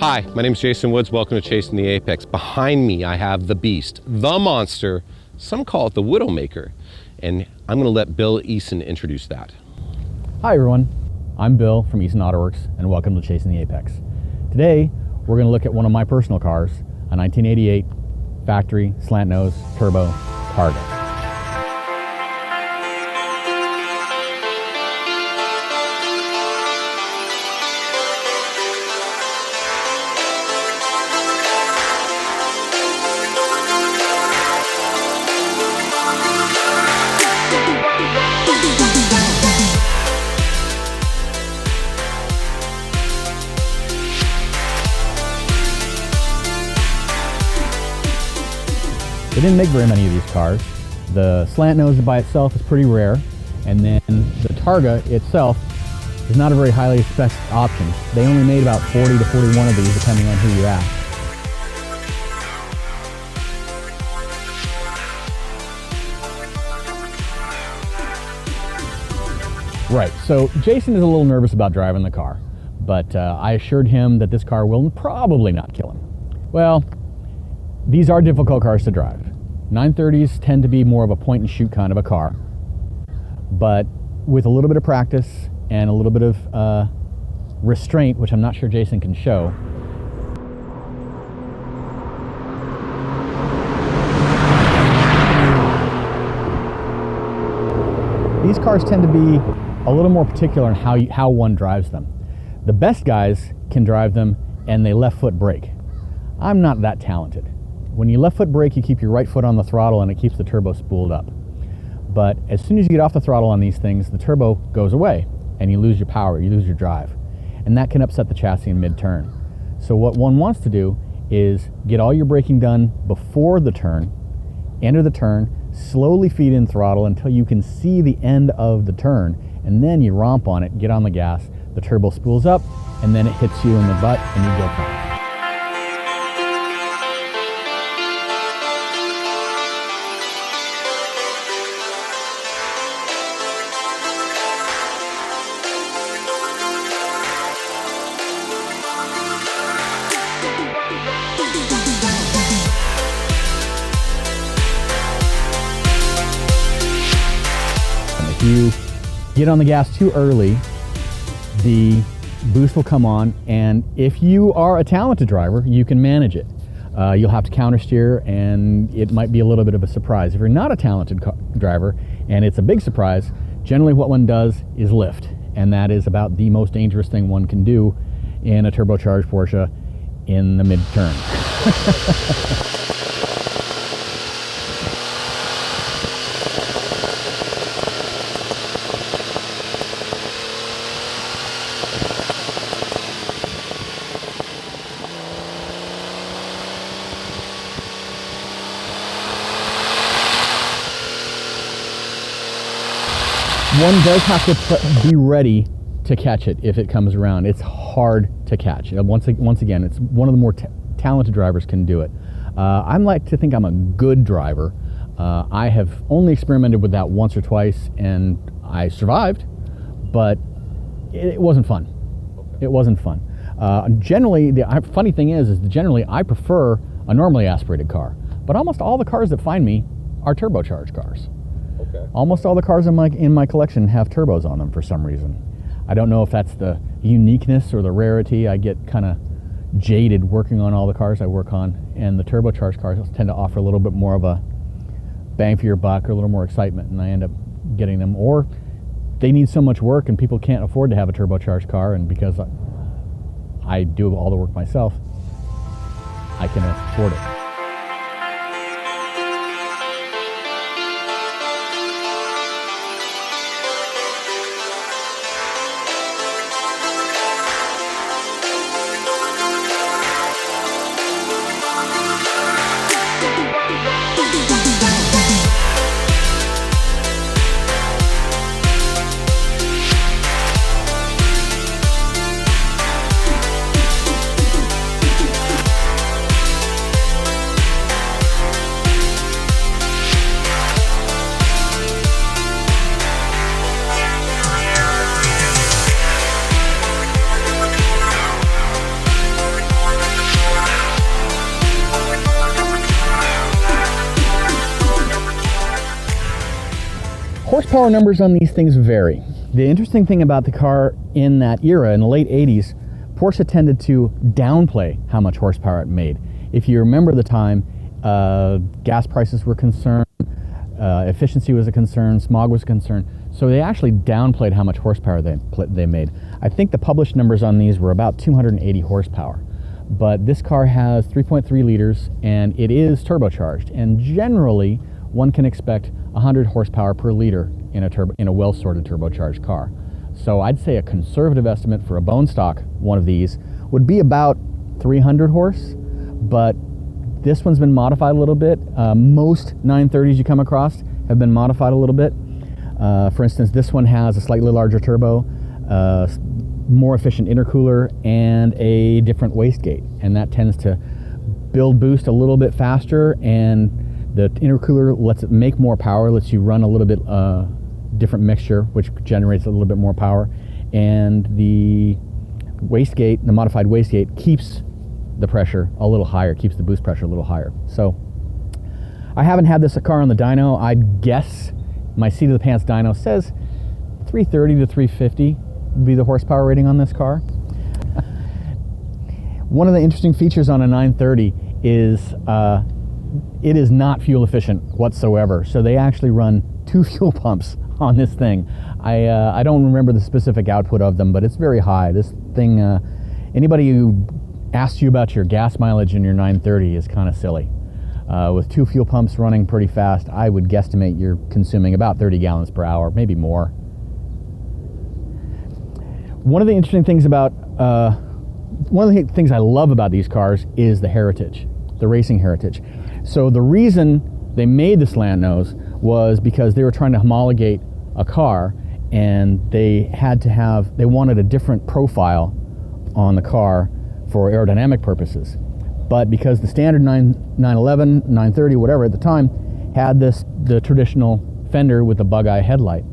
Hi, my name is Jason Woods. Welcome to Chasing the Apex. Behind me, I have the beast, the monster. Some call it the Widowmaker. And I'm going to let Bill Eason introduce that. Hi, everyone. I'm Bill from Eason Autoworks, and welcome to Chasing the Apex. Today, we're going to look at one of my personal cars, a 1988 factory Slantnose turbo Targa. They didn't make very many of these cars. The Slantnose by itself is pretty rare, and then the Targa itself is not a very highly spec option. They only made about 40 to 41 of these, depending on who you ask. Right, so Jason is a little nervous about driving the car, but I assured him that this car will probably not kill him. Well, these are difficult cars to drive. 930s tend to be more of a point and shoot kind of a car, but with a little bit of practice and a little bit of restraint, which I'm not sure Jason can show, these cars tend to be a little more particular in how one drives them. The best guys can drive them and they left foot brake. I'm not that talented. When you left foot brake, you keep your right foot on the throttle and it keeps the turbo spooled up. But as soon as you get off the throttle on these things, the turbo goes away and you lose your power, you lose your drive. And that can upset the chassis in mid-turn. So what one wants to do is get all your braking done before the turn, enter the turn, slowly feed in throttle until you can see the end of the turn, and then you romp on it, get on the gas, the turbo spools up, and then it hits you in the butt and you go fast. If you get on the gas too early, the boost will come on, and if you are a talented driver, you can manage it. You'll have to counter steer, and it might be a little bit of a surprise. If you're not a talented driver, and it's a big surprise, generally what one does is lift, and that is about the most dangerous thing one can do in a turbocharged Porsche in the mid-turn. One does have to be ready to catch it if it comes around. It's hard to catch. Once again, it's one of the more talented drivers can do it. I like to think I'm a good driver. I have only experimented with that once or twice, and I survived, but it wasn't fun. Okay. It wasn't fun. Generally, the funny thing is generally I prefer a normally aspirated car, but almost all the cars that find me are turbocharged cars. Okay. Almost all the cars in my collection have turbos on them for some reason. I don't know if that's the uniqueness or the rarity. I get kind of jaded working on all the cars I work on, and the turbocharged cars tend to offer a little bit more of a bang for your buck or a little more excitement, and I end up getting them. Or they need so much work and people can't afford to have a turbocharged car, and because I do all the work myself, I can afford it. Horsepower numbers on these things vary. The interesting thing about the car in that era, in the late 80s, Porsche tended to downplay how much horsepower it made. If you remember the time, gas prices were a concern, efficiency was a concern, smog was a concern, so they actually downplayed how much horsepower they made. I think the published numbers on these were about 280 horsepower. But this car has 3.3 liters and it is turbocharged, and generally one can expect 100 horsepower per liter in a well-sorted turbocharged car. So I'd say a conservative estimate for a bone stock one of these would be about 300 horse, but this one's been modified a little bit. Most 930s you come across have been modified a little bit. For instance, this one has a slightly larger turbo, more efficient intercooler, and a different wastegate, and that tends to build boost a little bit faster, and the intercooler lets it make more power, lets you run a little bit different mixture, which generates a little bit more power, and the wastegate, the modified wastegate, keeps the pressure a little higher, keeps the boost pressure a little higher. So I haven't had this car on the dyno. I'd guess my seat of the pants dyno says 330 to 350 would be the horsepower rating on this car. One of the interesting features on a 930 is it is not fuel efficient whatsoever. So they actually run 2 fuel pumps on this thing. I don't remember the specific output of them, but it's very high. This thing, anybody who asks you about your gas mileage in your 930 is kind of silly. With 2 fuel pumps running pretty fast, I would guesstimate you're consuming about 30 gallons per hour, maybe more. One of the interesting things about, one of the things I love about these cars is the heritage, the racing heritage. So the reason they made the Slantnose was because they were trying to homologate a car, and they wanted a different profile on the car for aerodynamic purposes. But because the standard 911, 930, whatever at the time, had the traditional fender with the bug-eye headlight.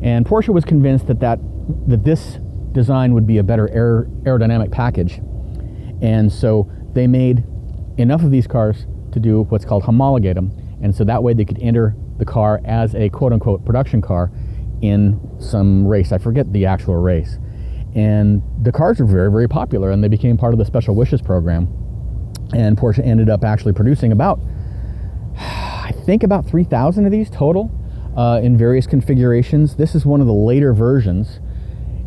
And Porsche was convinced that this design would be a better aerodynamic package. And so they made enough of these cars to do what's called homologate them. And so that way they could enter the car as a quote-unquote production car in some race. I forget the actual race. And the cars were very, very popular, and they became part of the Special Wishes program. And Porsche ended up actually producing about 3,000 of these total in various configurations. This is one of the later versions.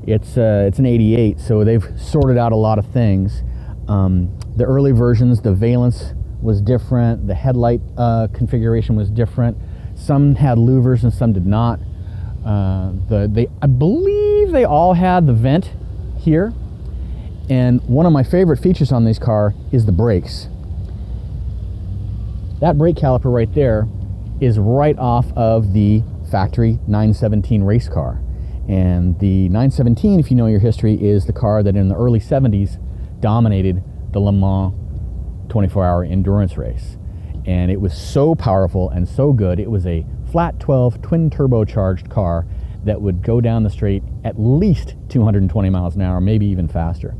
It's an 88, so they've sorted out a lot of things. The early versions, the valence was different, the headlight configuration was different. Some had louvers and some did not. I believe they all had the vent here. And one of my favorite features on this car is the brakes. That brake caliper right there is right off of the factory 917 race car. And the 917, if you know your history, is the car that in the early 70s dominated the Le Mans 24-hour endurance race. And it was so powerful and so good. It was a flat 12 twin turbocharged car that would go down the straight at least 220 miles an hour, maybe even faster.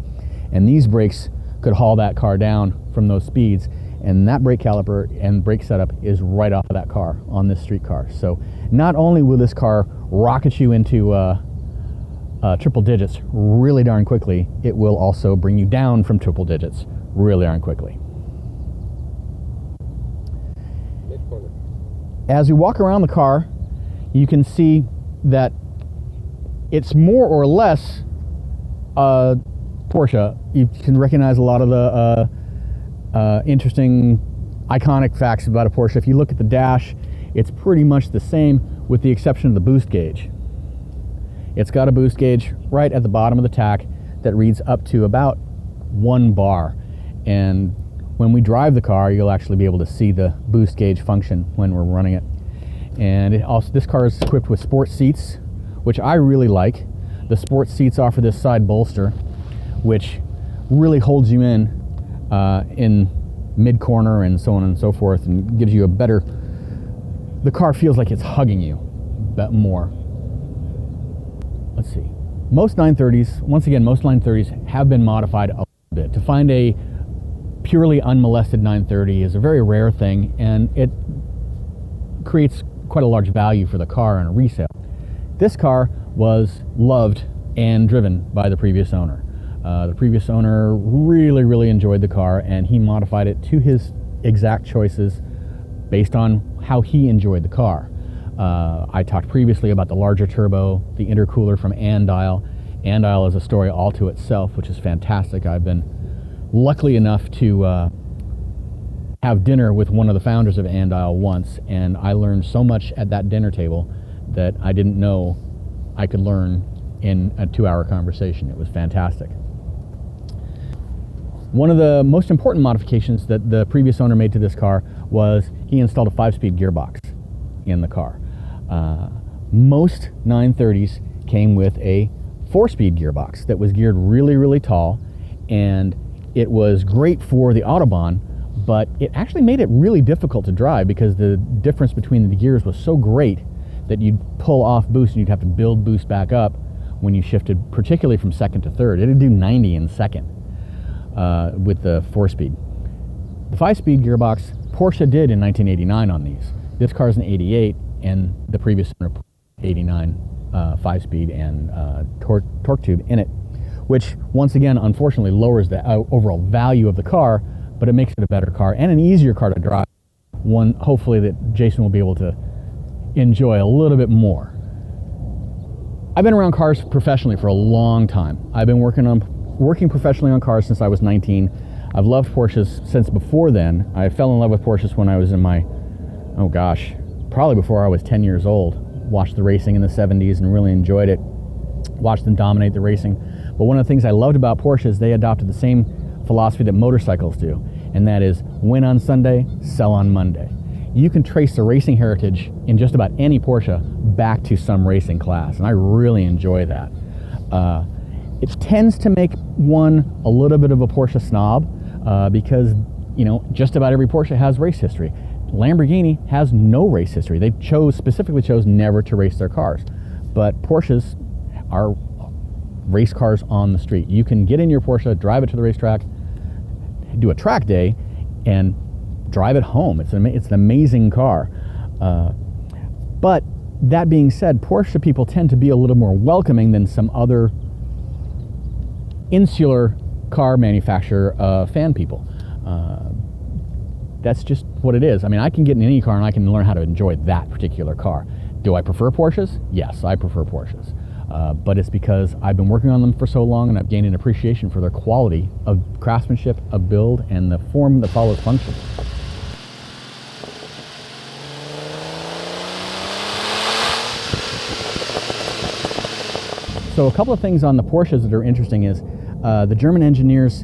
And these brakes could haul that car down from those speeds, and that brake caliper and brake setup is right off of that car on this street car. So not only will this car rocket you into triple digits really darn quickly, it will also bring you down from triple digits really darn quickly. Mid-corner. As we walk around the car, you can see that it's more or less Porsche. You can recognize a lot of the interesting, iconic facts about a Porsche. If you look at the dash, it's pretty much the same with the exception of the boost gauge. It's got a boost gauge right at the bottom of the tack that reads up to about 1 bar. And when we drive the car, you'll actually be able to see the boost gauge function when we're running it. And this car is equipped with sport seats, which I really like. The sport seats offer this side bolster, which really holds you in mid-corner and so on and so forth, and gives you the car feels like it's hugging you more. Let's see. Most 930s have been modified a little bit. To find a purely unmolested 930 is a very rare thing, and it creates quite a large value for the car in a resale. This car was loved and driven by the previous owner. The previous owner really, really enjoyed the car, and he modified it to his exact choices based on how he enjoyed the car. I talked previously about the larger turbo, the intercooler from Andile. Andile is a story all to itself, which is fantastic. I've been lucky enough to have dinner with one of the founders of Andile once, and I learned so much at that dinner table that I didn't know I could learn in a 2-hour conversation. It was fantastic. One of the most important modifications that the previous owner made to this car was he installed a 5-speed gearbox in the car. Most 930s came with a 4-speed gearbox that was geared really, really tall, and it was great for the Autobahn, but it actually made it really difficult to drive because the difference between the gears was so great that you'd pull off boost and you'd have to build boost back up when you shifted, particularly from second to third. It'd do 90 in second with the 4-speed. The 5-speed gearbox, Porsche did in 1989 on these. This car's an 88, and the previous 89 5-speed and torque tube in it, which once again, unfortunately, lowers the overall value of the car, but it makes it a better car and an easier car to drive. One, hopefully, that Jason will be able to enjoy a little bit more. I've been around cars professionally for a long time. I've been working professionally on cars since I was 19. I've loved Porsches since before then. I fell in love with Porsches when I was in my, oh gosh, probably before I was 10 years old. Watched the racing in the 70s and really enjoyed it. Watched them dominate the racing. But one of the things I loved about Porsche is they adopted the same philosophy that motorcycles do, and that is win on Sunday, sell on Monday. You can trace the racing heritage in just about any Porsche back to some racing class, and I really enjoy that. It tends to make one a little bit of a Porsche snob because, you know, just about every Porsche has race history. Lamborghini has no race history. They specifically chose never to race their cars. But Porsches are race cars on the street. You can get in your Porsche, drive it to the racetrack, do a track day, and drive it home. It's an amazing car. But that being said, Porsche people tend to be a little more welcoming than some other insular car manufacturer fan people. That's just what it is. I mean, I can get in any car and I can learn how to enjoy that particular car. Do I prefer Porsches? Yes, I prefer Porsches. But it's because I've been working on them for so long and I've gained an appreciation for their quality of craftsmanship, of build, and the form that follows function. So a couple of things on the Porsches that are interesting is the German engineers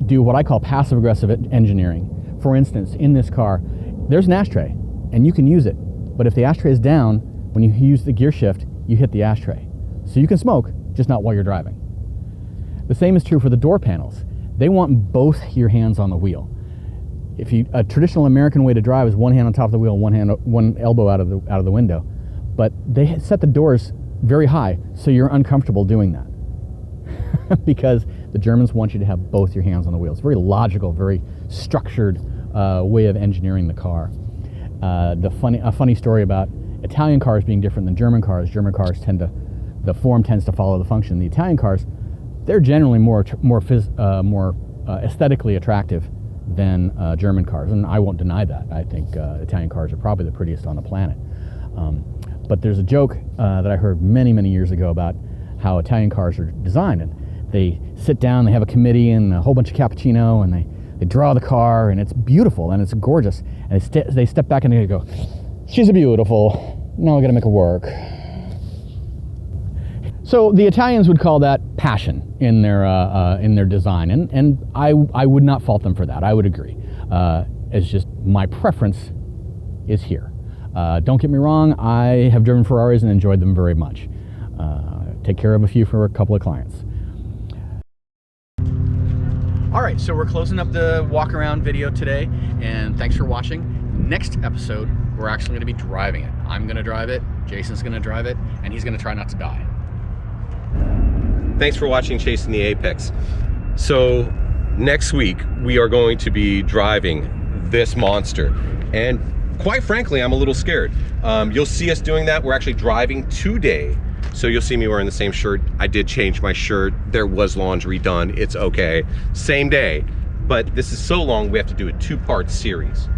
do what I call passive-aggressive engineering. For instance, in this car, there's an ashtray, and you can use it. But if the ashtray is down, when you use the gear shift, you hit the ashtray. So you can smoke, just not while you're driving. The same is true for the door panels. They want both your hands on the wheel. A traditional American way to drive is one hand on top of the wheel, one elbow out of the window. But they set the doors very high, so you're uncomfortable doing that. Because the Germans want you to have both your hands on the wheel. It's a very logical, very structured way of engineering the car. A funny story about Italian cars being different than German cars. German cars the form tends to follow the function. The Italian cars, they're generally more aesthetically attractive than German cars, and I won't deny that. I think Italian cars are probably the prettiest on the planet. But there's a joke that I heard many, many years ago about how Italian cars are designed, and they sit down, they have a committee and a whole bunch of cappuccino, and they draw the car, and it's beautiful and it's gorgeous, and they step back and they go, "She's beautiful, now I gotta make her work." So the Italians would call that passion in their design, and I would not fault them for that. I would agree. It's just my preference is here. Don't get me wrong, I have driven Ferraris and enjoyed them very much. Take care of a few for a couple of clients. All right, so we're closing up the walk around video today, and thanks for watching. Next episode, we're actually gonna be driving it. I'm gonna drive it, Jason's gonna drive it, and he's gonna try not to die. Thanks for watching Chasing the Apex. So next week, we are going to be driving this monster. And quite frankly, I'm a little scared. You'll see us doing that. We're actually driving today. So you'll see me wearing the same shirt. I did change my shirt. There was laundry done. It's okay. Same day. But this is so long, we have to do a 2-part series.